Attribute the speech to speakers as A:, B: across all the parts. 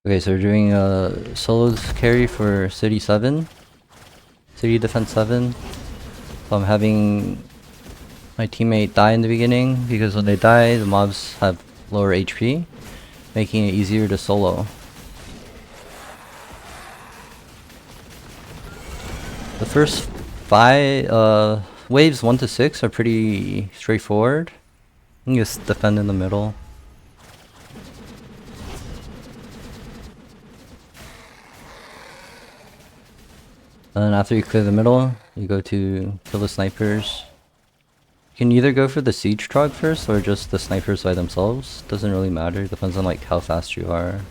A: Okay, so we're doing a solos carry for City 7. City Defense 7. So I'm having my teammate die in the beginning, because when they die, the mobs have lower HP, making it easier to solo. The first 5 waves 1 to 6 are pretty straightforward. You can just defend in the middle. And then after you clear the middle, you go to kill the snipers. You can either go for the siege trog first or just the snipers by themselves. Doesn't really matter, depends on like how fast you are.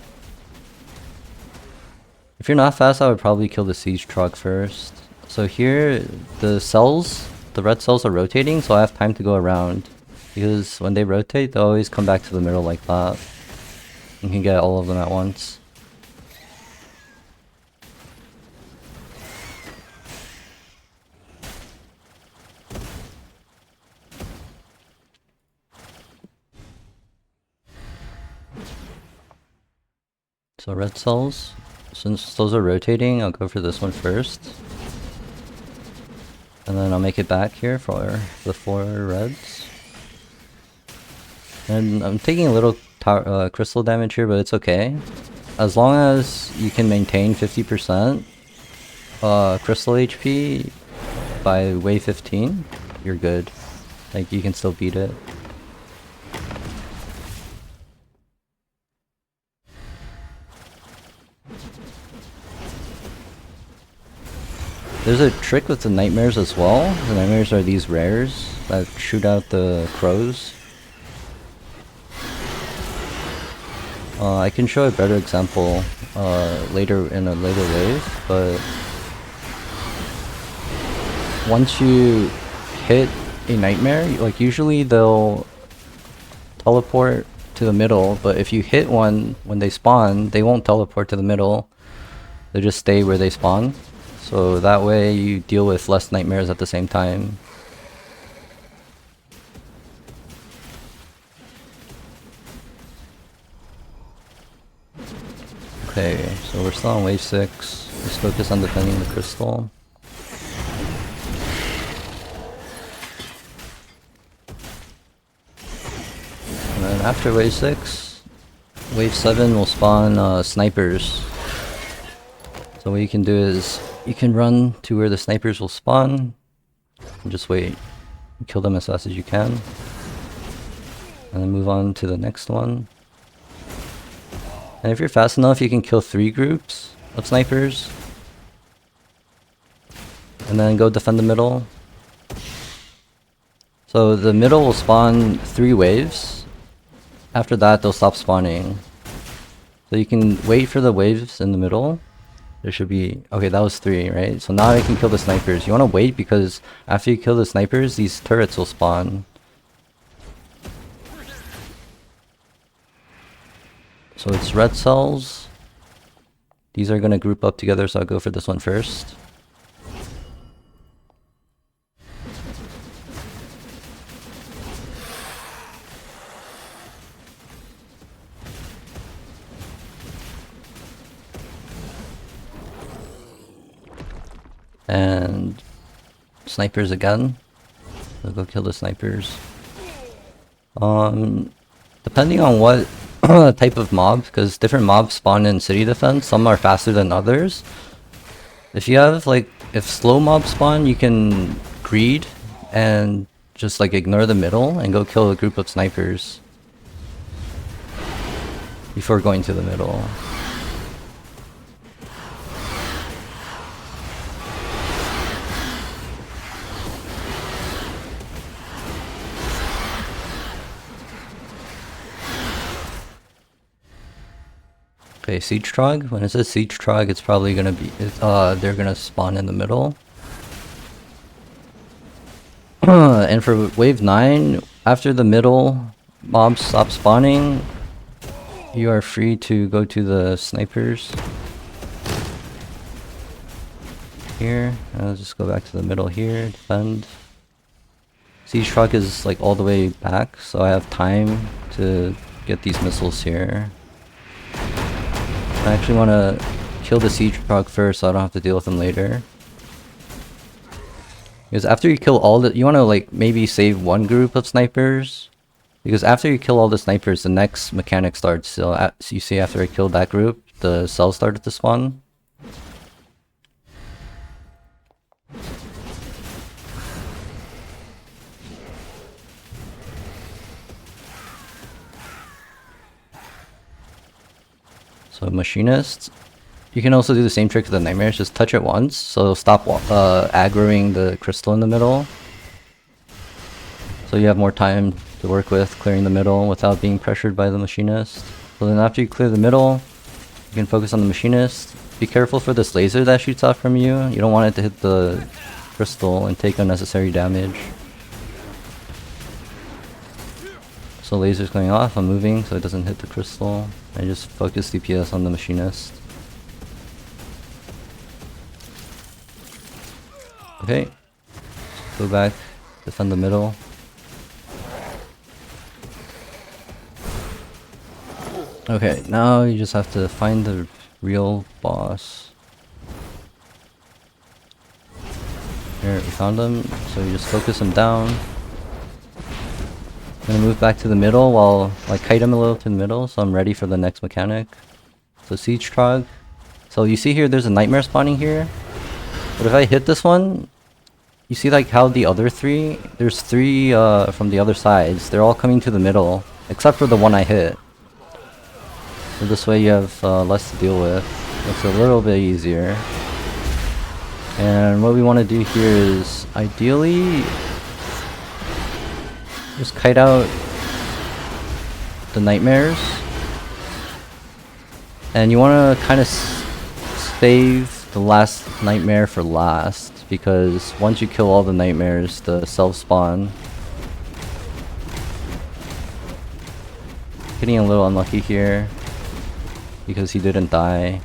A: If you're not fast, I would probably kill the siege trog first. So here, the cells, the red cells are rotating, so I have time to go around. Because when they rotate, they always come back to the middle like that. You can get all of them at once. So red cells, since those are rotating, I'll go for this one first. And then I'll make it back here for the 4 reds. And I'm taking a little crystal damage here, but it's okay. As long as you can maintain 50% crystal HP by wave 15, you're good. Like, you can still beat it. There's a trick with the nightmares as well. The nightmares are these rares that shoot out the crows. I can show a better example later in a later wave, but once you hit a nightmare, like usually they'll teleport to the middle, but if you hit one when they spawn, they won't teleport to the middle. They'll just stay where they spawn. So that way you deal with less nightmares at the same time. Okay, so we're still on wave 6. Let's focus on defending the crystal. And then after wave 6, wave 7 will spawn snipers. So what you can do is, you can run to where the snipers will spawn, and just wait. Kill them as fast as you can. And then move on to the next one. And if you're fast enough, you can kill 3 groups of snipers. And then go defend the middle. So the middle will spawn 3 waves. After that, they'll stop spawning. So you can wait for the waves in the middle. There should be... okay, that was 3, right? So now I can kill the snipers. You want to wait because after you kill the snipers, these turrets will spawn. So it's red cells. These are going to group up together, so I'll go for this one first. And snipers again. I'll go kill the snipers. Depending on what type of mob, because different mobs spawn in city defense, some are faster than others. If you have like, if slow mobs spawn, you can greed and just like ignore the middle and go kill a group of snipers before going to the middle. Okay, siege trog. When it says siege trog, it's probably gonna be they're gonna spawn in the middle. And for wave 9, after the middle mobs stop spawning, you are free to go to the snipers. Here, I'll just go back to the middle here, defend. Siege trog is like all the way back, so I have time to get these missiles here. I actually want to kill the siege Trog first so I don't have to deal with them later. Because after you kill all the... You want to like maybe save one group of snipers. Because after you kill all the snipers, the next mechanic starts. So you see after I killed that group, the cells started to spawn. So machinist. You can also do the same trick to the nightmares, just touch it once, so it'll stop aggroing the crystal in the middle. So you have more time to work with clearing the middle without being pressured by the machinist. So then after you clear the middle, you can focus on the machinist. Be careful for this laser that shoots out from you. You don't want it to hit the crystal and take unnecessary damage. So laser's going off, I'm moving so it doesn't hit the crystal. I just focus DPS on the machinist. Okay, go back, defend the middle. Okay, now you just have to find the real boss. Here, we found him, so you just focus him down. I'm gonna move back to the middle while, like, kite him a little to the middle, so I'm ready for the next mechanic. So siege Trog. So you see here, there's a nightmare spawning here. But if I hit this one, you see like how the other three, there's three from the other sides, they're all coming to the middle, except for the one I hit. So this way you have less to deal with. It's a little bit easier. And what we want to do here is, ideally, just kite out the nightmares. And you want to kind of save the last nightmare for last, because once you kill all the nightmares, the self-spawn. Getting a little unlucky here because he didn't die.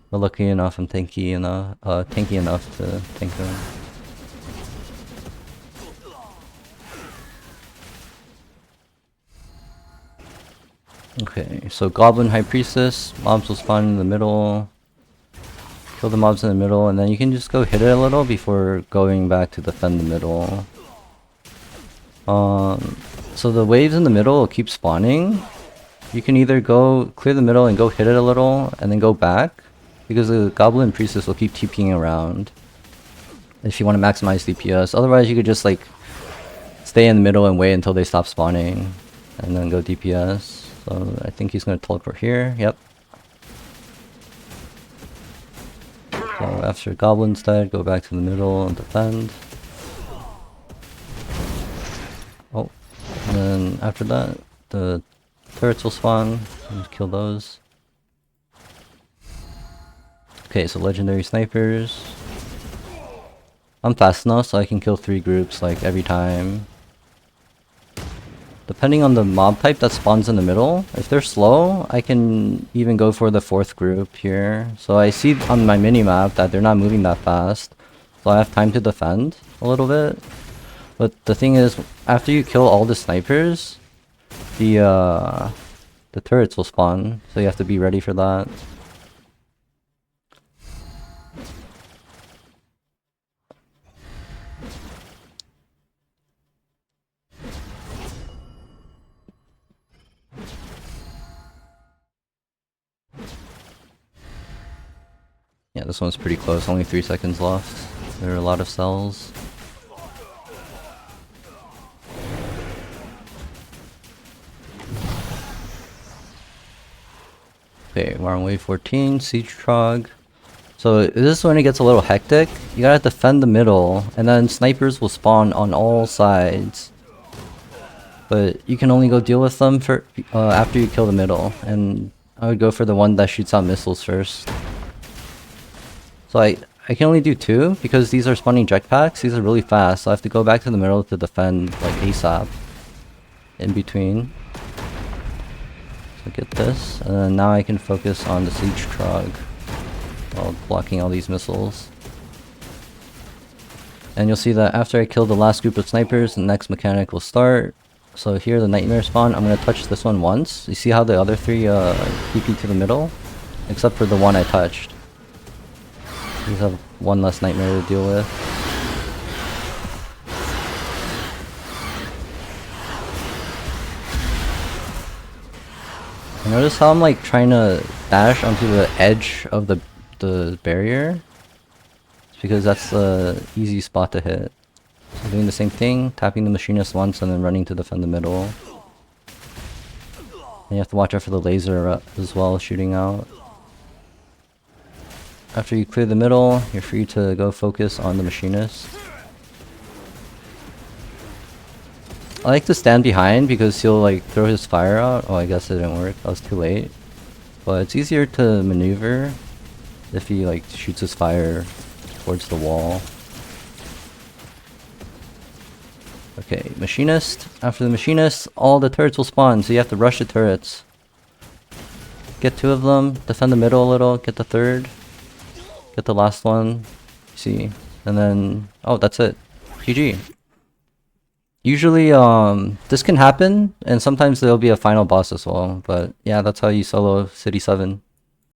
A: But lucky enough, I'm tanky enough to tank him. Okay, so Goblin High Priestess, mobs will spawn in the middle. Kill the mobs in the middle, and then you can just go hit it a little before going back to defend the middle. So the waves in the middle will keep spawning. You can either go clear the middle and go hit it a little, and then go back, because the Goblin Priestess will keep TPing around if you want to maximize DPS. Otherwise, you could just like stay in the middle and wait until they stop spawning, and then go DPS. So I think he's going to teleport here. Yep. So after Goblin's dead, go back to the middle and defend. Oh, and then after that, the turrets will spawn and kill those. Okay, so legendary snipers. I'm fast enough so I can kill 3 groups like every time. Depending on the mob type that spawns in the middle, if they're slow, I can even go for the 4th group here. So I see on my minimap that they're not moving that fast, so I have time to defend a little bit. But the thing is, after you kill all the snipers, the turrets will spawn, so you have to be ready for that. Yeah, this one's pretty close, only 3 seconds left. There are a lot of cells. Okay, we're on wave 14, Siege Trog. So this is when it gets a little hectic. You gotta defend the middle, and then snipers will spawn on all sides. But you can only go deal with them for after you kill the middle, and I would go for the one that shoots out missiles first. So I can only do 2 because these are spawning jetpacks. These are really fast, so I have to go back to the middle to defend like ASAP in between. So get this, and then now I can focus on the Siege Trog while blocking all these missiles. And you'll see that after I kill the last group of snipers, the next mechanic will start. So here the nightmare spawn, I'm gonna touch this one once. You see how the other 3 PP to the middle? Except for the one I touched. These have one less nightmare to deal with. Notice how I'm like trying to dash onto the edge of the barrier? It's because that's the easy spot to hit. So doing the same thing, tapping the machinist once and then running to defend the middle. And you have to watch out for the laser as well, shooting out. After you clear the middle, you're free to go focus on the machinist. I like to stand behind because he'll like throw his fire out. Oh, I guess it didn't work. That was too late. But it's easier to maneuver if he like shoots his fire towards the wall. Okay, machinist. After the machinist, all the turrets will spawn, so you have to rush the turrets. Get 2 of them, defend the middle a little, get the 3rd. Get the last one. See. And then oh, that's it. GG. Usually, this can happen, and sometimes there'll be a final boss as well, but yeah, that's how you solo City 7.